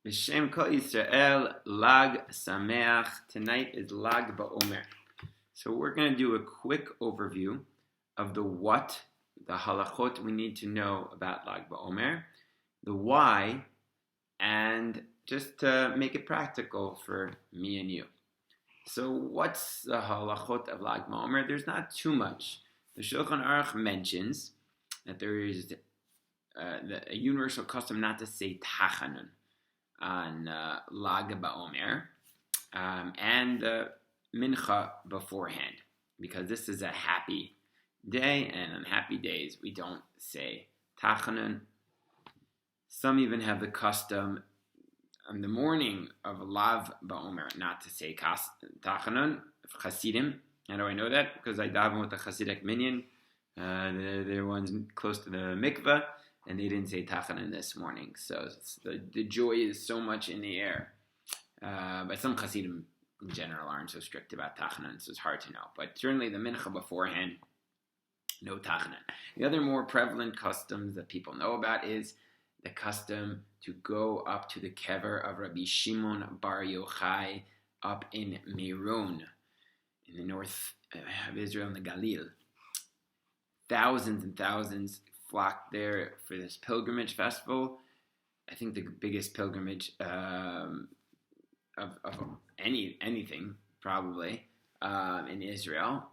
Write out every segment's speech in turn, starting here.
B'Shem Kol Yisrael, Lag Sameach. Tonight is Lag Baomer. So we're going to do a quick overview of the halachot we need to know about Lag Baomer, the why, and just to make it practical for me and you. So what's the halachot of Lag Baomer? There's not too much. The Shulchan Aruch mentions that there is a universal custom not to say Tachanun on Lag Baomer and Mincha beforehand, because this is a happy day, and on happy days we don't say Tachanun. Some even have the custom on the morning of Lag Baomer not to say Tachanun. Chasidim. How do I know that? Because I daven with the Hasidic minyan. They're ones close to the mikveh, and they didn't say Tachanun this morning. So the joy is so much in the air. But some Hasidim in general aren't so strict about Tachanun, so it's hard to know. But certainly the mincha beforehand, no Tachanun. The other more prevalent customs that people know about is the custom to go up to the kever of Rabbi Shimon bar Yochai up in Meron, in the north of Israel, in the Galil. Thousands and thousands flocked there for this pilgrimage festival. I think the biggest pilgrimage of anything probably in Israel.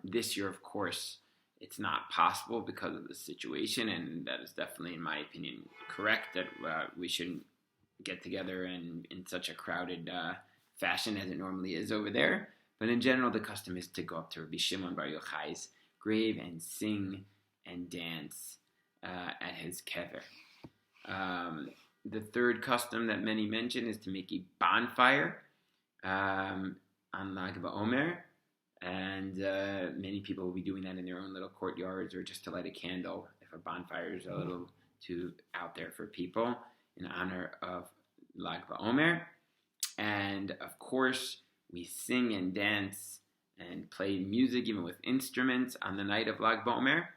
This year, of course, it's not possible because of the situation, and that is definitely, in my opinion, correct that we shouldn't get together in such a crowded fashion as it normally is over there. But in general, the custom is to go up to Rabbi Shimon bar Yochai's grave and sing and dance at his kever. The third custom that many mention is to make a bonfire on Lag Baomer, and many people will be doing that in their own little courtyards, or just to light a candle if a bonfire is a little too out there for people, in honor of Lag Baomer. And of course, we sing and dance and play music even with instruments on the night of Lag Baomer.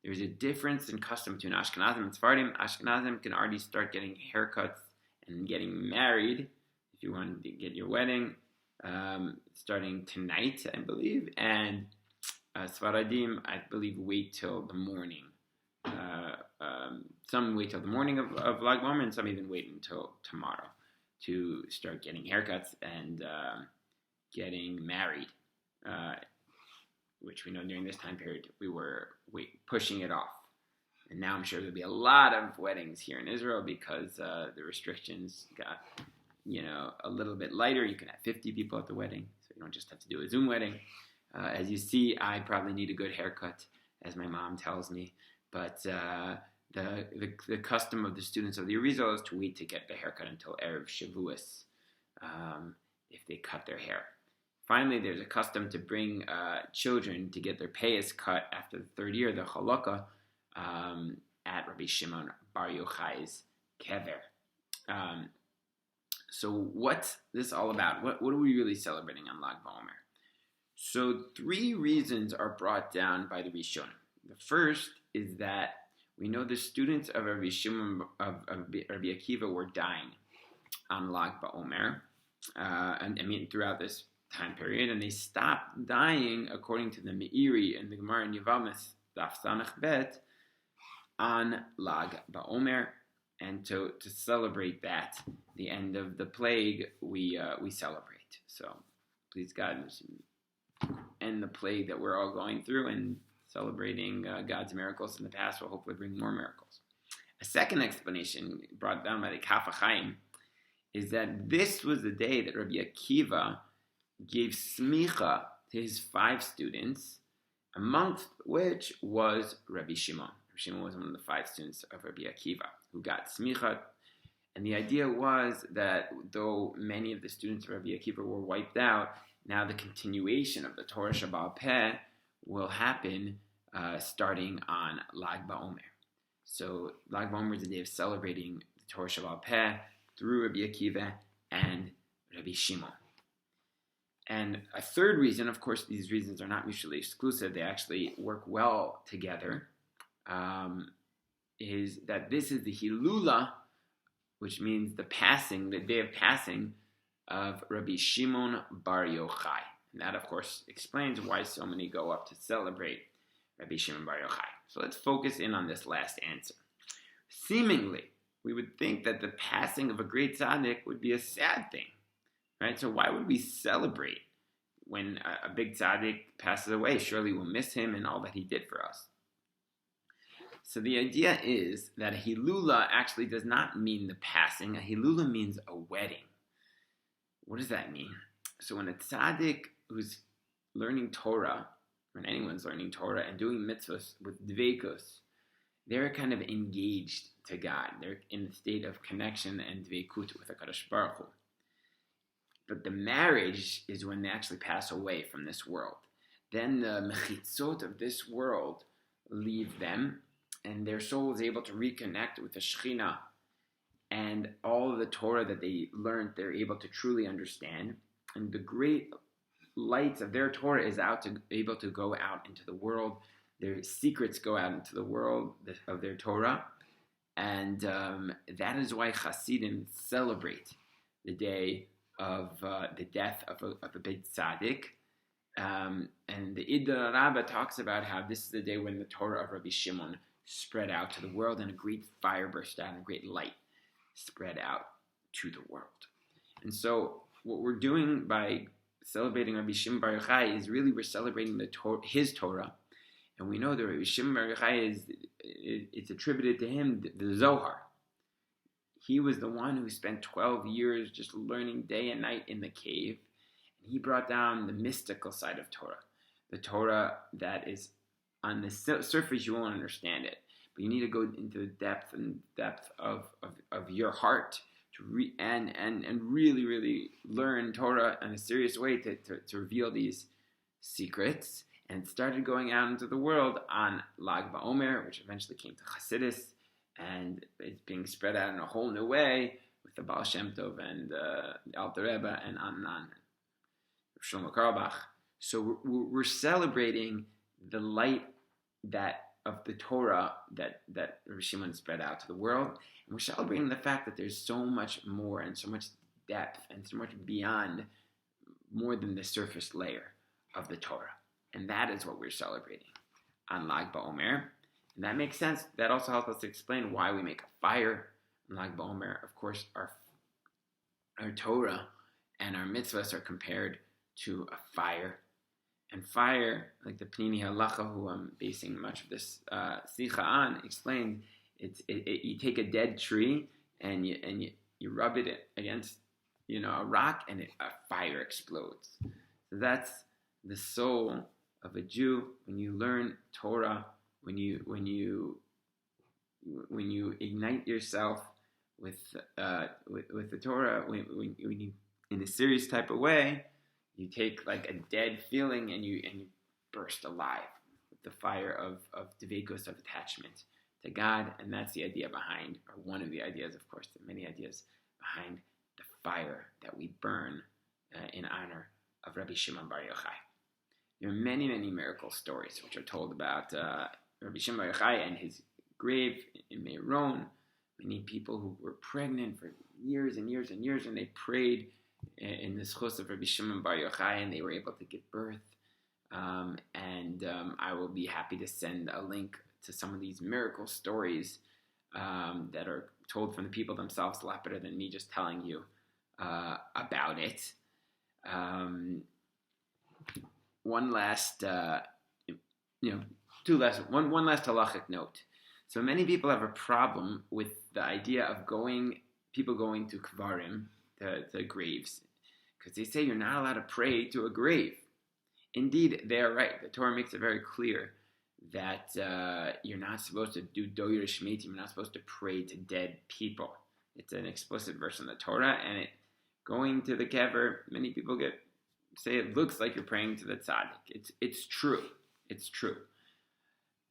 There's a difference in custom between Ashkenazim and Sephardim. Ashkenazim can already start getting haircuts and getting married if you want to get your wedding, starting tonight, I believe. And Sephardim, I believe, wait till the morning. Some wait till the morning of Lag Baomer, and some even wait until tomorrow to start getting haircuts and getting married, which we know during this time period we were pushing it off. And now I'm sure there'll be a lot of weddings here in Israel because the restrictions got, a little bit lighter. You can have 50 people at the wedding, so you don't just have to do a Zoom wedding. As you see, I probably need a good haircut, as my mom tells me. But the custom of the students of the Arizal is to wait to get the haircut until Erev Shavuos, if they cut their hair. Finally, there's a custom to bring children to get their payas cut after the third year, the chalakah, at Rabbi Shimon bar Yochai's kever. So what's this all about? What are we really celebrating on Lag Baomer? So 3 reasons are brought down by the Rishonim. The first is that we know the students of Rabbi Shimon of Rabbi Akiva were dying on Lag Baomer, throughout this time period, and they stopped dying, according to the Meiri and the Gemara in Yevamos Daf Sanach Bet, on Lag Baomer. And to celebrate that, the end of the plague, we celebrate. So please God, end the plague that we're all going through, and celebrating God's miracles in the past will hopefully bring more miracles. A second explanation brought down by the Kaf HaChaim is that this was the day that Rabbi Akiva gave smicha to his 5 students, amongst which was Rabbi Shimon. Rabbi Shimon was one of the 5 students of Rabbi Akiva who got smicha. And the idea was that though many of the students of Rabbi Akiva were wiped out, now the continuation of the Torah Shebaal Peh will happen starting on Lag Baomer. So Lag Baomer is the day of celebrating the Torah Shebaal Peh through Rabbi Akiva and Rabbi Shimon. And a third reason, of course, these reasons are not mutually exclusive, they actually work well together, is that this is the Hilula which means the day of passing of Rabbi Shimon bar Yochai. And that, of course, explains why so many go up to celebrate Rabbi Shimon bar Yochai. So let's focus in on this last answer. Seemingly, we would think that the passing of a great tzaddik would be a sad thing, right? So why would we celebrate when a big tzaddik passes away? Surely we'll miss him and all that he did for us. So the idea is that a hilula actually does not mean the passing. A hilula means a wedding. What does that mean? So when a tzaddik who's learning Torah, when anyone's learning Torah and doing mitzvahs with dveikus, they're kind of engaged to God. They're in a state of connection and dveikut with HaKadosh Baruch Hu. But the marriage is when they actually pass away from this world. Then the mechitzot of this world leave them, and their soul is able to reconnect with the Shekhinah, and all of the Torah that they learned, they're able to truly understand. And the great lights of their Torah is able to go out into the world. Their secrets go out into the world of their Torah. And that is why Hasidim celebrate the day of the death of a big tzaddik. And the Idda Rabbah talks about how this is the day when the Torah of Rabbi Shimon spread out to the world, and a great fire burst out, and a great light spread out to the world. And so what we're doing by celebrating Rabbi Shimon bar Yochai is really we're celebrating his Torah. And we know that Rabbi Shimon bar Yochai it's attributed to him, the Zohar. He was the one who spent 12 years just learning day and night in the cave. And he brought down the mystical side of Torah. The Torah that is on the surface, you won't understand it. But you need to go into the depth of your heart to and really, really learn Torah in a serious way to reveal these secrets. And it started going out into the world on Lag Baomer, which eventually came to Chassidus, and it's being spread out in a whole new way with the Baal Shem Tov and the Alter Rebbe and on Shlomo Karlbach. So we're celebrating the light of the Torah that Rabbi Shimon spread out to the world, and we're celebrating the fact that there's so much more and so much depth and so much beyond more than the surface layer of the Torah. And that is what we're celebrating on Lag Baomer. And that makes sense. That also helps us to explain why we make a fire on Lag Baomer. Of course, our Torah and our mitzvahs are compared to a fire. And fire, like the Pnimi Halacha, who I'm basing much of this Sicha on, explained, you take a dead tree and you rub it against a rock, and a fire explodes. So that's the soul of a Jew. When you learn Torah, when you ignite yourself with the Torah, when you in a serious type of way, you take like a dead feeling and you burst alive with the fire of dveikos, of attachment to God. And that's the idea behind, or one of the ideas, of course, there are many ideas behind the fire that we burn in honor of Rabbi Shimon bar Yochai. There are many, many miracle stories which are told about Rabbi Shimon bar Yochai and his grave in Meron. Many people who were pregnant for years and years and years, and they prayed in the schos of Rabbi Shimon bar Yochai, and they were able to give birth. I will be happy to send a link to some of these miracle stories that are told from the people themselves, a lot better than me just telling you about it. One last halachic note. So many people have a problem with the idea of people going to kvarim, to graves, because they say you're not allowed to pray to a grave. Indeed, they are right. The Torah makes it very clear that you're not supposed to do doyer shmeitim. You're not supposed to pray to dead people. It's an explicit verse in the Torah, and going to the kever, many people say it looks like you're praying to the tzaddik. It's true. It's true.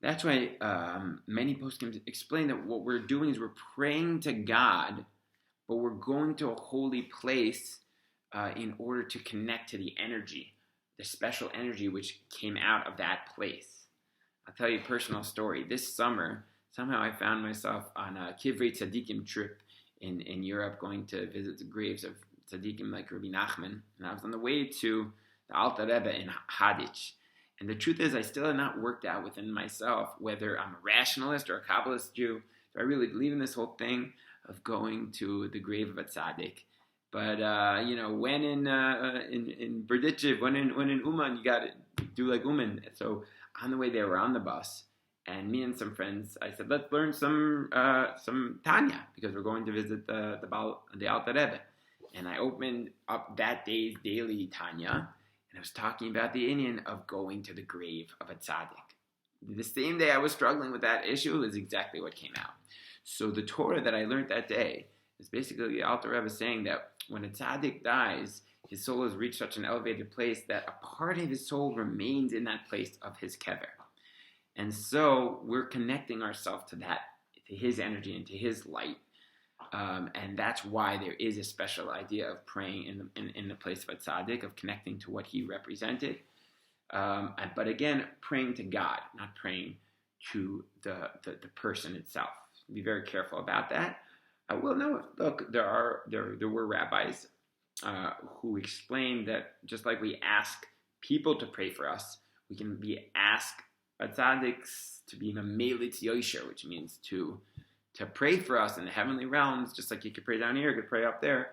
That's why many poskim explain that what we're doing is we're praying to God, but we're going to a holy place in order to connect to the energy, the special energy which came out of that place. I'll tell you a personal story. This summer, somehow I found myself on a Kivrei Tzadikim trip in Europe, going to visit the graves of tzaddikim like Rabbi Nachman, and I was on the way to the Alter Rebbe in Hadich. And the truth is, I still have not worked out within myself whether I'm a rationalist or a Kabbalist Jew. Do I really believe in this whole thing of going to the grave of a tzaddik? But when in Berdichev, when in Uman, you got to do like Uman. So on the way there, we're on the bus, and me and some friends, I said, let's learn some Tanya, because we're going to visit the Alter Rebbe. And I opened up that day's daily Tanya, and I was talking about the Indian of going to the grave of a tzaddik. The same day I was struggling with that issue is exactly what came out. So the Torah that I learned that day is basically the Alter Rebbe saying that when a tzaddik dies, his soul has reached such an elevated place that a part of his soul remains in that place of his kever. And so we're connecting ourselves to that, to his energy and to his light. And that's why there is a special idea of praying in the place of a tzaddik, of connecting to what he represented. But again, praying to God, not praying to the person itself. Be very careful about that. Look, there were rabbis who explained that just like we ask people to pray for us, we can ask a tzaddiks to be memelit yosher, which means to pray for us in the heavenly realms, just like you could pray down here, you could pray up there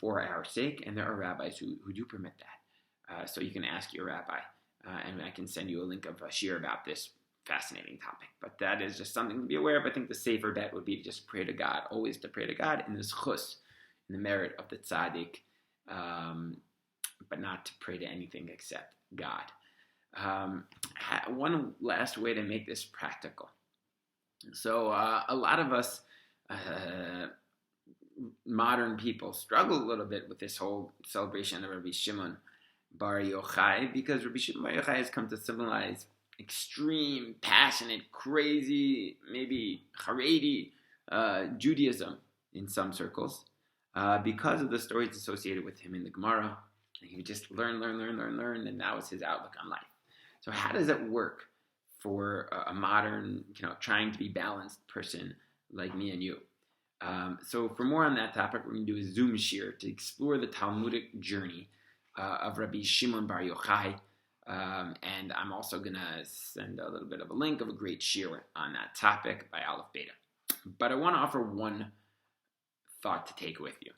for our sake. And there are rabbis who do permit that. So you can ask your rabbi, and I can send you a link of a shir about this fascinating topic. But that is just something to be aware of. I think the safer bet would be to just pray to God, always to pray to God in this chus, in the merit of the tzaddik, but not to pray to anything except God. One last way to make this practical. So a lot of us modern people struggle a little bit with this whole celebration of Rabbi Shimon bar Yochai, because Rabbi Shimon bar Yochai has come to symbolize extreme, passionate, crazy, maybe Haredi Judaism in some circles, because of the stories associated with him in the Gemara. He would just learn, and that was his outlook on life. So how does it work for a modern, trying to be balanced person like me and you? So for more on that topic, we're going to do a Zoom shir to explore the Talmudic journey of Rabbi Shimon bar Yochai. And I'm also going to send a little bit of a link of a great shir on that topic by Aleph Beta. But I want to offer one thought to take with you.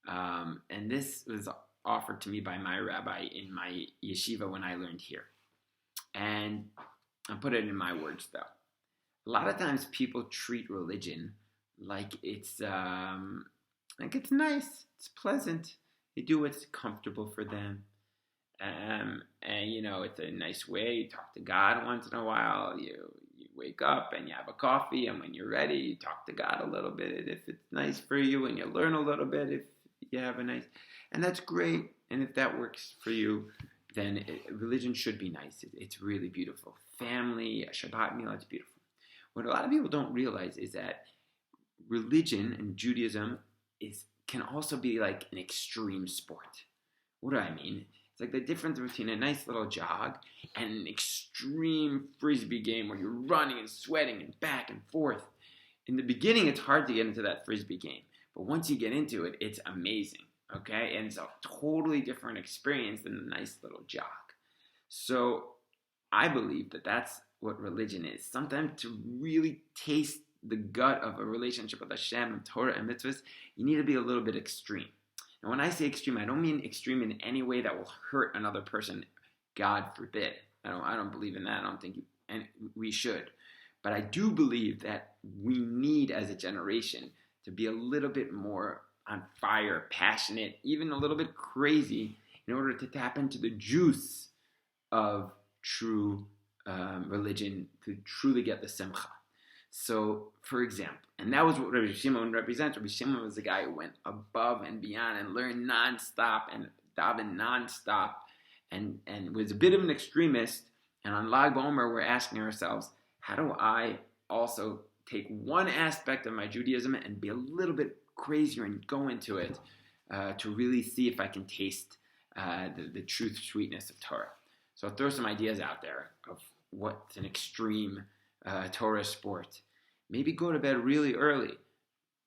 And this was offered to me by my rabbi in my yeshiva when I learned here. And I'll put it in my words, though. A lot of times people treat religion like it's nice, it's pleasant. They do what's comfortable for them. And it's a nice way. You talk to God once in a while. You wake up and you have a coffee, and when you're ready, you talk to God a little bit if it's nice for you, and you learn a little bit if you have a nice, and that's great. And if that works for you, then religion should be nice. It's really beautiful. Family, a Shabbat meal, it's beautiful. What a lot of people don't realize is that religion and Judaism can also be like an extreme sport. What do I mean? It's like the difference between a nice little jog and an extreme frisbee game where you're running and sweating and back and forth. In the beginning, it's hard to get into that frisbee game. But once you get into it, it's amazing. Okay? And it's a totally different experience than a nice little jog. So I believe that that's what religion is. Sometimes to really taste the gut of a relationship with Hashem and Torah and mitzvahs, you need to be a little bit extreme. And when I say extreme, I don't mean extreme in any way that will hurt another person. God forbid. I don't believe in that. I don't think and we should. But I do believe that we need, as a generation, to be a little bit more on fire, passionate, even a little bit crazy, in order to tap into the juice of true religion, to truly get the simcha. So, for example, and that was what Rabbi Shimon represents. Rabbi Shimon was the guy who went above and beyond and learned nonstop and davened nonstop, and was a bit of an extremist. And on Lag Baomer, we're asking ourselves, how do I also take one aspect of my Judaism and be a little bit crazier and go into it to really see if I can taste the truth, sweetness of Torah? So I'll throw some ideas out there of what's an extreme Torah sport. Maybe go to bed really early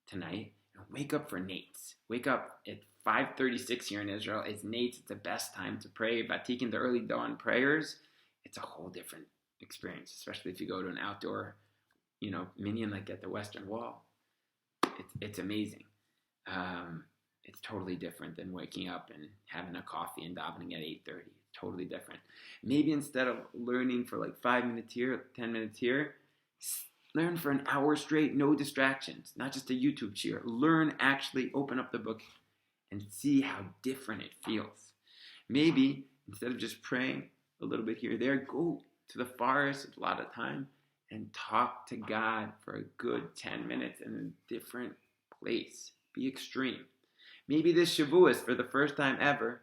tonight wake up for Nates. Wake up at 5:36 here in Israel. It's Nates. It's the best time to pray. Vatikin, the early dawn prayers, it's a whole different experience, especially if you go to an outdoor, minyan like at the Western Wall. It's amazing. It's totally different than waking up and having a coffee and davening at 8:30. Totally different. Maybe instead of learning for like 5 minutes here, 10 minutes here, learn for an hour straight, no distractions, not just a YouTube cheer. Learn, actually open up the book and see how different it feels. Maybe instead of just praying a little bit here or there, go to the forest a lot of time and talk to God for a good 10 minutes in a different place. Be extreme. Maybe this Shavuos, for the first time ever,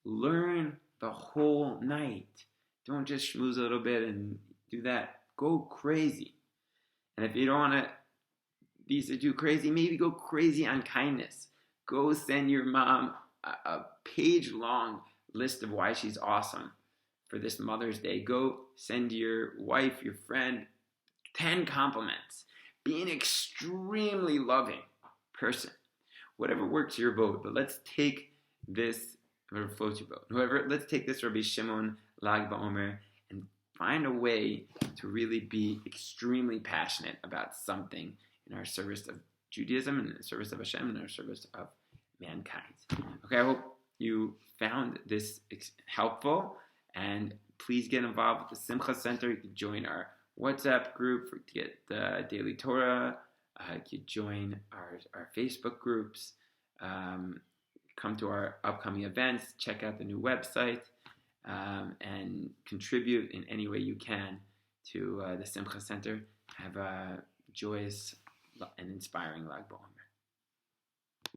learn the whole night. Don't just schmooze a little bit and do that. Go crazy. And if you don't want to be so too crazy, maybe go crazy on kindness. Go send your mom a page-long list of why she's awesome for this Mother's Day. Go send your wife, your friend, 10 compliments. Be an extremely loving person. Whatever works your boat. But let's take this, whatever floats your boat. Let's take this Rabbi Shimon, Lag Baomer, and find a way to really be extremely passionate about something in our service of Judaism and in the service of Hashem and our service of mankind. Okay, I hope you found this helpful, and please get involved with the Simcha Center. You can join our WhatsApp group to get the Daily Torah. You can join our Facebook groups. Come to our upcoming events. Check out the new website. And contribute in any way you can to the Simcha Center. Have a joyous and inspiring Lag BaOmer.